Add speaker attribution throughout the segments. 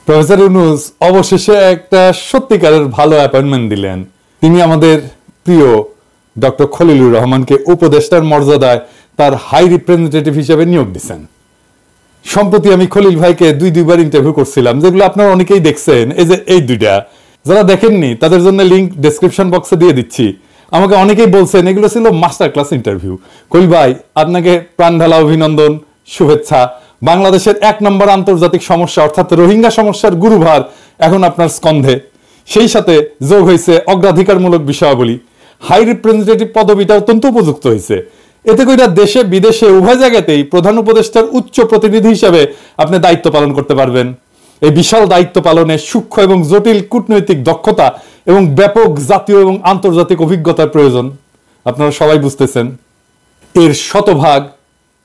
Speaker 1: Professor Yunus অবশেষে একটা সত্যিকারের ভালো অ্যাপয়েন্টমেন্ট দিলেন। তিনি আমাদের প্রিয় ডক্টর খলিলুর রহমানকে উপদেষ্টার মর্যাদায় তার হাই রিপ্রেজেন্টেটিভ হিসেবে নিয়োগ দিচ্ছেন। সম্প্রতি আমি খলিল ভাইকে দুইবার ইন্টারভিউ করছিলাম, যেগুলো আপনারা অনেকেই দেখছেন। এই যে এই দুইটা, যারা দেখেননি তাদের জন্য লিঙ্ক ডেসক্রিপশন বক্সে দিয়ে দিচ্ছি। আমাকে অনেকেই বলছেন এগুলো ছিল মাস্টার ক্লাস ইন্টারভিউ। খলিল ভাই, আপনাকে প্রাণ ঢালা অভিনন্দন, শুভেচ্ছা। বাংলাদেশের 1 নম্বর আন্তর্জাতিক সমস্যা অর্থাৎ রোহিঙ্গা সমস্যার গুরুভার এখন আপনার স্কন্ধে। সেই সাথে যোগ হয়েছে অগ্রাধিকারমূলক বিষয়াবলী। হাই রিপ্রেজেন্টেটিভ পদবিটা অত্যন্ত উপযুক্ত হয়েছে। এতে করে দেশে বিদেশে উভয় জায়গাতেই প্রধান উপদেষ্টার উচ্চ প্রতিনিধি হিসেবে আপনি দায়িত্ব পালন করতে পারবেন। এই বিশাল দায়িত্ব পালনে সূক্ষ্ম এবং জটিল কূটনৈতিক দক্ষতা এবং ব্যাপক জাতীয় এবং আন্তর্জাতিক অভিজ্ঞতার প্রয়োজন। আপনারা সবাই বুঝতেছেন, এর শতভাগ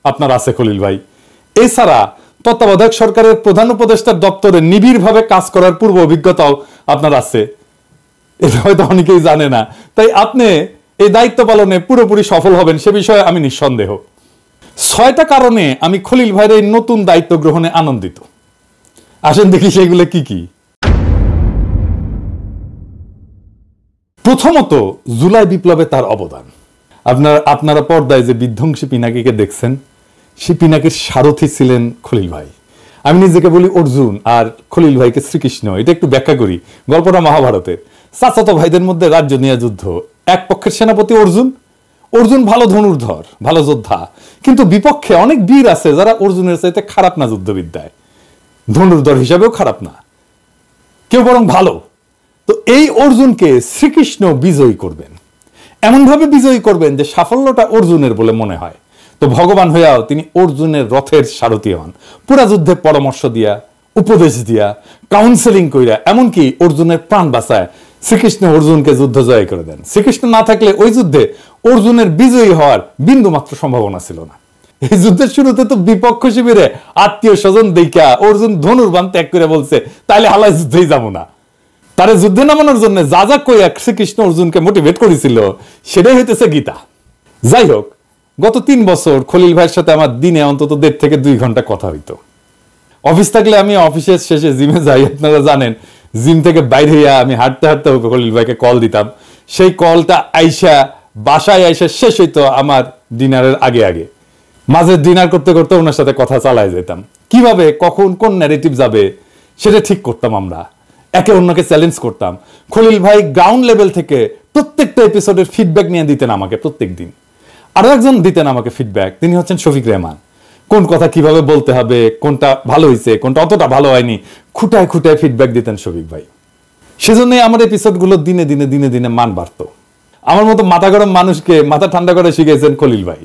Speaker 1: আপনার আছে খলিল ভাই। এছাড়া তত্ত্বাবধায়ক সরকারের প্রধান উপদেষ্টার দপ্তরে নিবিড়ভাবে কাজ করার পূর্ব অভিজ্ঞতাও আপনার আছে। এটা হয়তো অনেকেই জানে না। তাই আপনি এই দায়িত্ব পালনে পুরোপুরি সফল হবেন সে বিষয়ে আমি নিঃসন্দেহ। 6টা কারণে আমি খলিল ভাইয়ের এই নতুন দায়িত্ব গ্রহণে আনন্দিত। আসেন দেখি সেগুলো কি কি। প্রথমত, জুলাই বিপ্লবে তার অবদান। আপনারা পর্দায় যে বিধ্বংসী পিনাকিকে দেখছেন, সেই পিনাকির সারথি ছিলেন খলিল ভাই। আমি নিজেকে বলি অর্জুন আর খলিল ভাইকে শ্রীকৃষ্ণ। এটা একটু ব্যাখ্যা করি। গল্পটা মহাভারতের। চাচাতো ভাইদের মধ্যে রাজ্য নিয়ে যুদ্ধ। এক পক্ষের সেনাপতি অর্জুন ভালো ধনুর্ধর, ভালো যোদ্ধা, কিন্তু বিপক্ষে অনেক বীর আছে যারা অর্জুনের চাইতে খারাপ না যুদ্ধবিদ্যায়, ধনুর্ধর হিসাবেও খারাপ না, কেউ বরং ভালো। তো এই অর্জুনকে শ্রীকৃষ্ণ বিজয়ী করবেন, এমনভাবে বিজয়ী করবেন যে সাফল্যটা অর্জুনের বলে মনে হয়। তো ভগবান হইয়াও তিনি অর্জুনের রথের সারথি হন, পুরা যুদ্ধে পরামর্শ দিয়া, উপদেশ দিয়া, কাউন্সেলিং কইরা, এমনকি অর্জুনের প্রাণ বাঁচায় শ্রীকৃষ্ণ অর্জুনকে যুদ্ধ জয় করে দেন। শ্রীকৃষ্ণ না থাকলে ওই যুদ্ধে অর্জুনের বিজয়ী হওয়ার বিন্দু মাত্র সম্ভাবনা ছিল না। এই যুদ্ধের শুরুতে তো বিপক্ষ শিবিরে আত্মীয় স্বজন দেখা অর্জুন ধনুর্বাণ ত্যাগ করে বলছে, তাইলে হালায় যুদ্ধেই যাবো না। তারে যুদ্ধে নামানোর জন্য যা যা কইয়া শ্রীকৃষ্ণ অর্জুনকে মোটিভেট করেছিল সেটাই হইতেছে গীতা। যাই হোক, গত 3 বছর খলিল ভাইয়ের সাথে আমার দিনে অন্তত 1.5 থেকে 2 ঘন্টা কথা হইতো। অফিস থাকলে আমি অফিসের শেষে জিমে যাই, আপনারা জানেন। জিম থেকে বাইরে হইয়া আমি হাঁটতে হাঁটতে খলিল ভাইকে কল দিতাম। সেই কলটা বাসায় আইসা শেষ হইতো আমার ডিনারের আগে আগে। মাঝে ডিনার করতে করতে ওনার সাথে কথা চালায় যেতাম। কিভাবে কখন কোন ন্যারেটিভ যাবে সেটা ঠিক করতাম আমরা, একে অন্যকে চ্যালেঞ্জ করতাম। খলিল ভাই গ্রাউন্ড লেভেল থেকে প্রত্যেকটা এপিসোডের ফিডব্যাক নিয়ে দিতেন আমাকে প্রত্যেক দিন। আরো একজন দিতেন আমাকে ফিডব্যাক, তিনি হচ্ছেন শফিক রেহমান। কোন কথা কিভাবে বলতে হবে, কোনটা ভালো হয়েছে, কোনটা অতটা ভালো হয়নি, খুঁটায় খুঁটায় ফিডব্যাক দিতেন শফিক ভাই। সেজন্য আমার এপিসোডগুলো দিনে দিনে দিনে দিনে মান বাড়তো। আমার মতো মাথা গরম মানুষকে মাথা ঠান্ডা করে শিখিয়েছেন খলিল ভাই,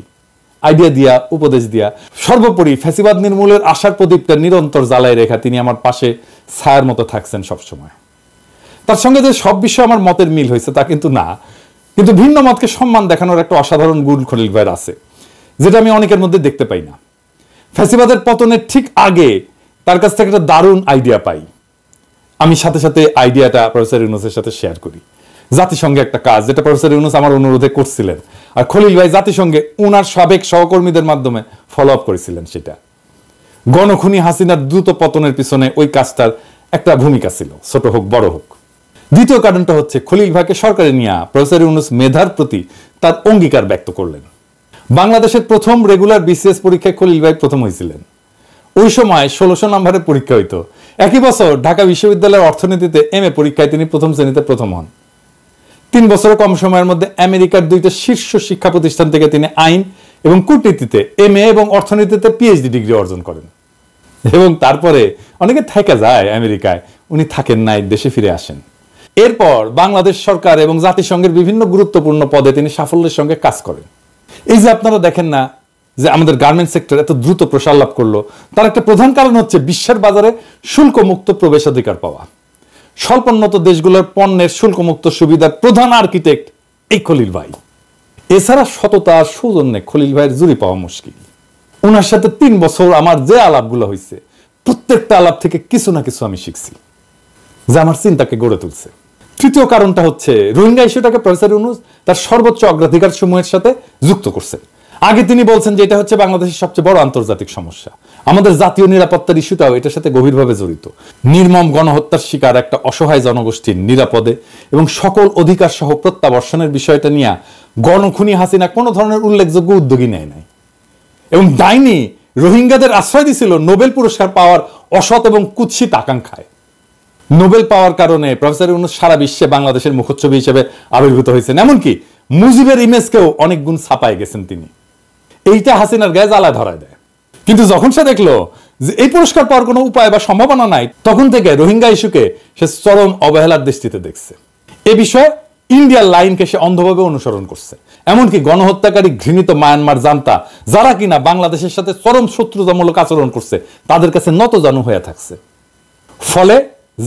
Speaker 1: আইডিয়া দিয়া, উপদেশ দিয়া। সর্বোপরি ফ্যাসিবাদ নির্মূলের আশার প্রদীপটা নিরন্তর জ্বালায় রেখা তিনি আমার পাশে ছায়ার মতো থাকছেন সবসময়। তার সঙ্গে যে সব বিষয়ে আমার মতের মিল হয়েছে তা কিন্তু না, কিন্তু ভিন্ন মতকে সম্মান দেখানোর একটা অসাধারণ গুণ খলিল ভাইয়ের আছে, যেটা আমি অনেকের মধ্যে দেখতে পাই না। ফ্যাসিবাদের পতনের ঠিক আগে তার কাছ থেকে একটা দারুণ আইডিয়া পাই। আমি সাথে সাথে আইডিয়াটা প্রফেসর ইউনূসের সাথে শেয়ার করি। জাতিসংঘে একটা কাজ, যেটা প্রফেসর ইউনূস আমার অনুরোধে করছিলেন, আর খলিল ভাই জাতিসংঘে উনার সাবেক সহকর্মীদের মাধ্যমে ফলো আপ করেছিলেন। সেটা গণখুনি হাসিনার দ্রুত পতনের পিছনে ওই কাজটার একটা ভূমিকা ছিল, ছোট হোক বড় হোক। দ্বিতীয় কারণটা হচ্ছে খলিল ভাইকে সরকারে নিয়ে প্রফেসর ইউনূস মেধার প্রতি তার অঙ্গীকার ব্যক্ত করলেন। বাংলাদেশের প্রথম রেগুলার বিসিএস পরীক্ষায় খলিল ভাই প্রথম হয়েছিলেন। ওই সময় 1600 নম্বরের পরীক্ষা হইতো। একই বছর ঢাকা বিশ্ববিদ্যালয়ের অর্থনীতিতে MA পরীক্ষায় তিনি প্রথম শ্রেণীতে প্রথম হন। 3 বছরের কম সময়ের মধ্যে আমেরিকার 2টা শীর্ষ শিক্ষা প্রতিষ্ঠান থেকে তিনি আইন এবং কূটনীতিতে MA এবং অর্থনীতিতে PhD ডিগ্রি অর্জন করেন। এবং তারপরে অনেকে থেকে যায় আমেরিকায়, উনি থাকেন নাই, দেশে ফিরে আসেন। এরপর বাংলাদেশ সরকার এবং জাতিসংঘের বিভিন্ন গুরুত্বপূর্ণ পদে তিনি সাফল্যের সঙ্গে কাজ করেন। এই যে আপনারা দেখেন না যে আমাদের গার্মেন্টস সেক্টর এত দ্রুত প্রসার লাভ করলো, তার একটা প্রধান কারণ হচ্ছে বিশ্বের বাজারে শুল্কমুক্ত প্রবেশাধিকার পাওয়া। স্বল্পোন্নত দেশগুলোর পণ্যের শুল্কমুক্ত সুবিধার প্রধান আর্কিটেক্ট এই খলিল ভাই। এছাড়া সততা আর সৌজন্যে খলিল ভাইয়ের জুড়ি পাওয়া মুশকিল। ওনার সাথে 3 বছর আমার যে আলাপগুলো হয়েছে, প্রত্যেকটা আলাপ থেকে কিছু না কিছু আমি শিখছি, যা আমার চিন্তাকে গড়ে তুলছে। তৃতীয় কারণটা হচ্ছে রোহিঙ্গা ইস্যুটাকে প্রফেসর ইউনূস তার সর্বোচ্চ অগ্রাধিকার সমূহের সাথে যুক্ত করছে। আগে তিনি বলছেন যে এটা হচ্ছে বাংলাদেশের সবচেয়ে বড় আন্তর্জাতিক সমস্যা, আমাদের জাতীয় নিরাপত্তার ইস্যুটাও এটার সাথে গভীরভাবে জড়িত। নির্মম গণহত্যার শিকার একটা অসহায় জনগোষ্ঠীর নিরাপদে এবং সকল অধিকার সহ প্রত্যাবর্ষণের বিষয়টা নিয়ে গণখুনি হাসিনা কোনো ধরনের উল্লেখযোগ্য উদ্যোগী নেয় নাই, এবং ডাইনি রোহিঙ্গাদের আশ্রয় দিছিল নোবেল পুরস্কার পাওয়ার অসৎ এবং কুৎসিত আকাঙ্ক্ষায়। নোবেল পাওয়ার কারণে প্রফেসর ইউনূস সারা বিশ্বে বাংলাদেশের মুখচ্ছবি হিসেবে আবির্ভূত হয়েছেন, এমনকি মুজিবের ইমেজকেও অনেক গুণ ছাপায় গেছেন তিনি। এইটা হাসিনার গায়ে জ্বালা ধরায় দেয়। কিন্তু যখন সে দেখলো যে এই পুরস্কার পাওয়ার কোনো উপায় বা সম্ভাবনা নাই, তখন থেকে রোহিঙ্গা ইস্যুকে সে চরম অবহেলার দৃষ্টিতে দেখছে। এ বিষয়ে ইন্ডিয়ার লাইনকে সে অন্ধভাবে অনুসরণ করছে। এমনকি গণহত্যাকারী ঘৃণিত মায়ানমার জান্তা, যারা কিনা বাংলাদেশের সাথে চরম শত্রুতামূলক আচরণ করছে, তাদের কাছে নতজানু হয়ে থাকছে। ফলে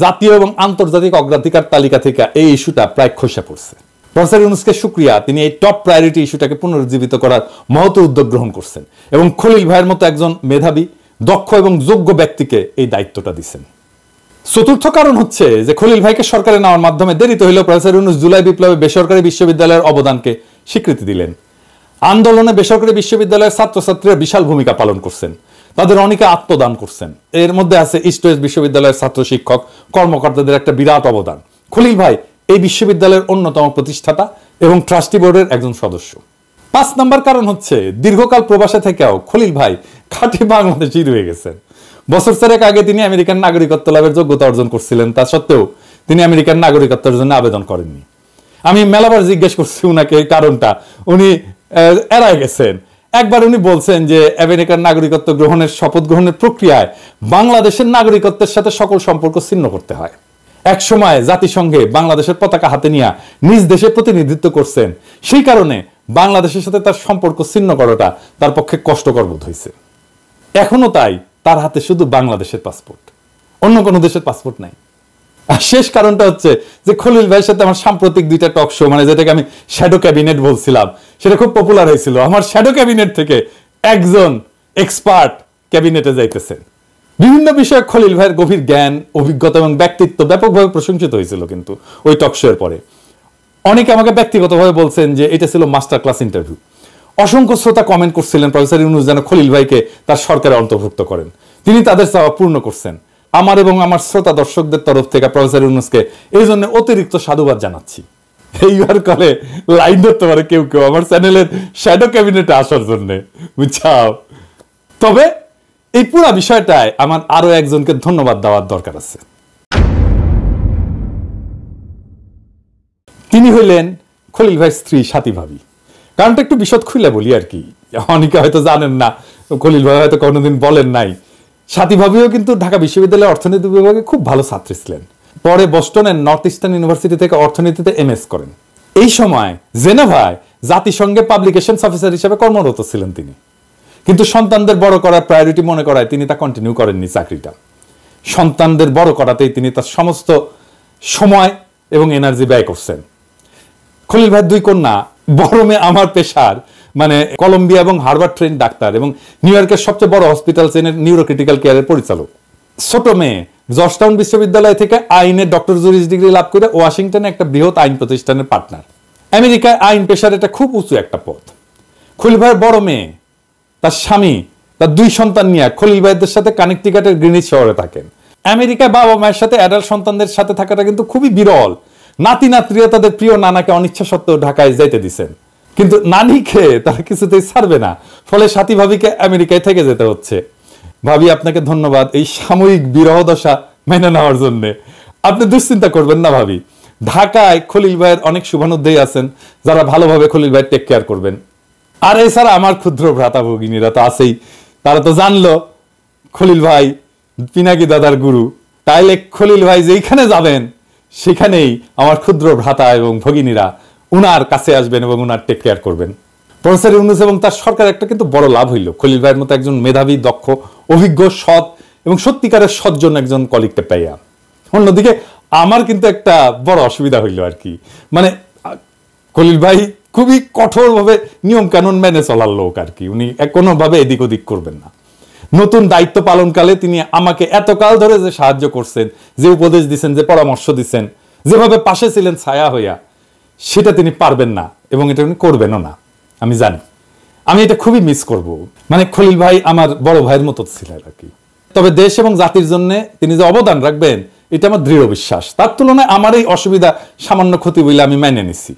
Speaker 1: জাতীয় এবং আন্তর্জাতিক অগ্রাধিকার তালিকা থেকে এই ইস্যুটা প্রায় খসে পড়ছে। প্রফেসর ইউনূসকে শুকরিয়া, তিনি এই টপ প্রায়োরিটি ইস্যুটাকে পুনরুজ্জীবিত করার মহৎ উদ্যোগ গ্রহণ করছেন এবং খলিল ভাইয়ের মতো একজন মেধাবী, দক্ষ এবং যোগ্য ব্যক্তিকে এই দায়িত্বটা দিচ্ছেন। চতুর্থ কারণ হচ্ছে যে খলিল ভাইকে সরকারে নেওয়ার মাধ্যমে দেরিতে হইলেও প্রফেসর ইউনূস জুলাই বিপ্লবে বেসরকারি বিশ্ববিদ্যালয়ের অবদানকে স্বীকৃতি দিলেন। আন্দোলনে বেসরকারি বিশ্ববিদ্যালয়ের ছাত্রছাত্রীরা বিশাল ভূমিকা পালন করছেন, তাদের অনেকে আত্মদান করছেন। এর মধ্যে আছে ইস্ট ওয়েস্ট বিশ্ববিদ্যালয়ের ছাত্র শিক্ষক কর্মকর্তাদের একটা বিরাট অবদান। খলিল ভাই এই বিশ্ববিদ্যালয়ের অন্যতম প্রতিষ্ঠাতা এবং ট্রাস্টি বোর্ডের একজন সদস্য। 5 নম্বর কারণ হচ্ছে দীর্ঘকাল প্রবাসে থেকেও খলিল ভাই খাঁটি বাংলাদেশী রয়ে গেছেন। বছর 4 আগে তিনি আমেরিকান নাগরিকত্ব লাভের যোগ্যতা অর্জন করছিলেন, তা সত্ত্বেও তিনি আমেরিকান নাগরিকত্বের জন্য আবেদন করেননি। আমি মেলাবার জিজ্ঞেস করছি উনাকে এই কারণটা, উনি এড়ায় গেছেন। একবার উনি বলছেন যে আমেরিকান নাগরিকত্ব গ্রহণের শপথ গ্রহণের প্রক্রিয়ায় বাংলাদেশের নাগরিকত্বের সাথে সকল সম্পর্ক ছিন্ন করতে হয়। এক সময় জাতিসংঘে বাংলাদেশের পতাকা হাতে নিয়ে নিজ দেশে প্রতিনিধিত্ব করছেন, সেই কারণে বাংলাদেশের সাথে তার সম্পর্ক ছিন্ন করাটা তার পক্ষে কষ্টকর বোধ হয়েছে। এখনো তাই তার হাতে শুধু বাংলাদেশের পাসপোর্ট, অন্য কোনো দেশের পাসপোর্ট নাই। আর শেষ কারণটা হচ্ছে যে খলিল ভাইয়ের সাথে আমার সাম্প্রতিক 2টা টক শো, মানে যেটাকে আমি শ্যাডো ক্যাবিনেট বলছিলাম, সেটা খুব পপুলার হয়েছিল। আমার শ্যাডো ক্যাবিনেট থেকে একজন এক্সপার্ট ক্যাবিনেটে যাইতেছেন। বিভিন্ন বিষয়ে খলিল ভাইয়ের গভীর জ্ঞান, অভিজ্ঞতা এবং ব্যক্তিত্ব ব্যাপকভাবে প্রশংসিত হয়েছিল। কিন্তু ওই টক শো এর পরে অনেকে আমাকে ব্যক্তিগতভাবে বলছেন যে এটা ছিল মাস্টার ক্লাস ইন্টারভিউ। অসংখ্য শ্রোতা কমেন্ট করছিলেন প্রফেসর ইউনূস যেন খলিল ভাইকে তার সরকারে অন্তর্ভুক্ত করেন। তিনি তাদের চাওয়া পূর্ণ করছেন। আমার এবং আমার শ্রোতা দর্শকদের তরফ থেকে প্রফেসর ইউনূসকে এই জন্য অতিরিক্ত সাধুবাদ জানাচ্ছি। এইবার কলে লাইন ধরতে পারে কেউ কেউ আমার চ্যানেলের শ্যাডো ক্যাবিনেটে আসার জন্য, বুঝছাও। তবে এই পুরো বিষয়টায় আমার আরো একজনকে ধন্যবাদ দেওয়ার দরকার আছে। তিনি হইলেন খলিল ভাইয়ের স্ত্রী সাথী ভাবি। কারণটা একটু বিশদ খুলে বলি আর কি, অনেকে হয়তো জানেন না, খলিল ভাই হয়তো কোনোদিন বলেন নাই। সাথী ভাবিও কিন্তু ঢাকা বিশ্ববিদ্যালয়ের অর্থনীতি বিভাগে খুব ভালো ছাত্রী ছিলেন। পরে বস্টনের নর্থ ইস্টার্ন ইউনিভার্সিটি থেকে অর্থনীতিতে এমএস করেন। এই সময় জেনেভায় জাতিসংঘে পাবলিকেশনস অফিসার হিসেবে কর্মরত ছিলেন তিনি। কিন্তু সন্তানদের বড় করার প্রায়োরিটি মনে করায় তিনি তা কন্টিনিউ করেননি চাকরিটা। সন্তানদের বড় করাতেই তিনি তার সমস্ত সময় এবং এনার্জি ব্যয় করছেন। খলিল ভাই 2 কন্যা, বড় মেয়ে আমার পেশার মানে কলম্বিয়া এবং হার্ভার্ড ট্রেন ডাক্তার এবং নিউ ইয়র্কের সবচেয়ে বড় হসপিটাল চেনের নিউরোক্রিটিক্যাল কেয়ারের পরিচালক। ছোট মেয়ে জর্জটাউন বিশ্ববিদ্যালয় থেকে আইনে ডক্টর জুরিস ডিগ্রি লাভ করে ওয়াশিংটনে একটা বৃহৎ আইন প্রতিষ্ঠানের পার্টনার। আমেরিকায় আইন পেশার এটা খুব উঁচু একটা পদ। খলিল ভাইয়ের বড় মেয়ে, তার স্বামী, তার 2 সন্তান নিয়ে খলিল ভাইদের সাথে কানেকটিকাটের গ্রিনিচ শহরে থাকেন। আমেরিকায় বাবা মায়ের সাথে অ্যাডাল্ট সন্তানদের সাথে থাকাটা কিন্তু খুবই বিরল। নাতি নাতনিরা তাদের প্রিয় নানাকে অনিচ্ছা সত্ত্বেও ঢাকায় যাইতে দিচ্ছেন, কিন্তু নানিকে তারা কিছুতেই ছাড়বে না। ফলে সাথী ভাবিকে আমেরিকায় থেকে যেতে হচ্ছে। ভাবি আপনাকে ধন্যবাদ এই সাময়িক বিরহ দশা মেনে নেওয়ার জন্য। আপনি দুশ্চিন্তা করবেন না ভাবি, ঢাকায় খলিল ভাইয়ের অনেক শুভানুধ্যায়ী আছেন যারা ভালোভাবে খলিল ভাই টেক কেয়ার করবেন। আর এছাড়া আমার ক্ষুদ্র ভ্রাতা ভগিনীরা তো আছেই, তারা তো জানলো খলিল ভাই পিনাকি দাদার গুরু। তাইলে খলিল ভাই যেখানে যাবেন সেখানেই আমার ক্ষুদ্র ভ্রাতা এবং ভগিনীরা উনার কাছে আসবেন এবং উনার টেক কেয়ার করবেন। প্রফেসর ইউনূস এবং তার সরকার একটা কিন্তু বড় লাভ হইল খলিল ভাইয়ের মতো একজন মেধাবী, দক্ষ, অভিজ্ঞ, সৎ এবং সত্যিকারের সজ্জন একজন কলিগকে পাইয়া। অন্যদিকে আমার কিন্তু একটা বড় অসুবিধা হইল আর কি, মানে খলিল ভাই খুবই কঠোরভাবে নিয়ম কানুন মেনে চলার লোক আর কি। উনি কোনোভাবে এদিক ওদিক করবেন না। নতুন দায়িত্ব পালনকালে তিনি আমাকে এতকাল ধরে যে সাহায্য করছেন, যে উপদেশ দিচ্ছেন, যে পরামর্শ দিচ্ছেন, যেভাবে পাশে ছিলেন ছায়া হইয়া, সেটা তিনি পারবেন না এবং এটা উনি করবেনও না, আমি জানি। আমি এটা খুবই মিস করব। মানে খলিল ভাই আমার বড় ভাইয়ের মতো ছিলেন আর কি। তবে দেশ এবং জাতির জন্য তিনি যে অবদান রাখবেন এটা আমার দৃঢ় বিশ্বাস। তার তুলনায় আমার এই অসুবিধা সামান্য ক্ষতি বলে আমি মেনে নিছি।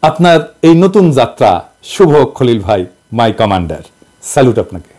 Speaker 1: আপনার এই নতুন যাত্রা শুভ খলিল ভাই, মাই কমান্ডার। স্যালুট আপনাকে।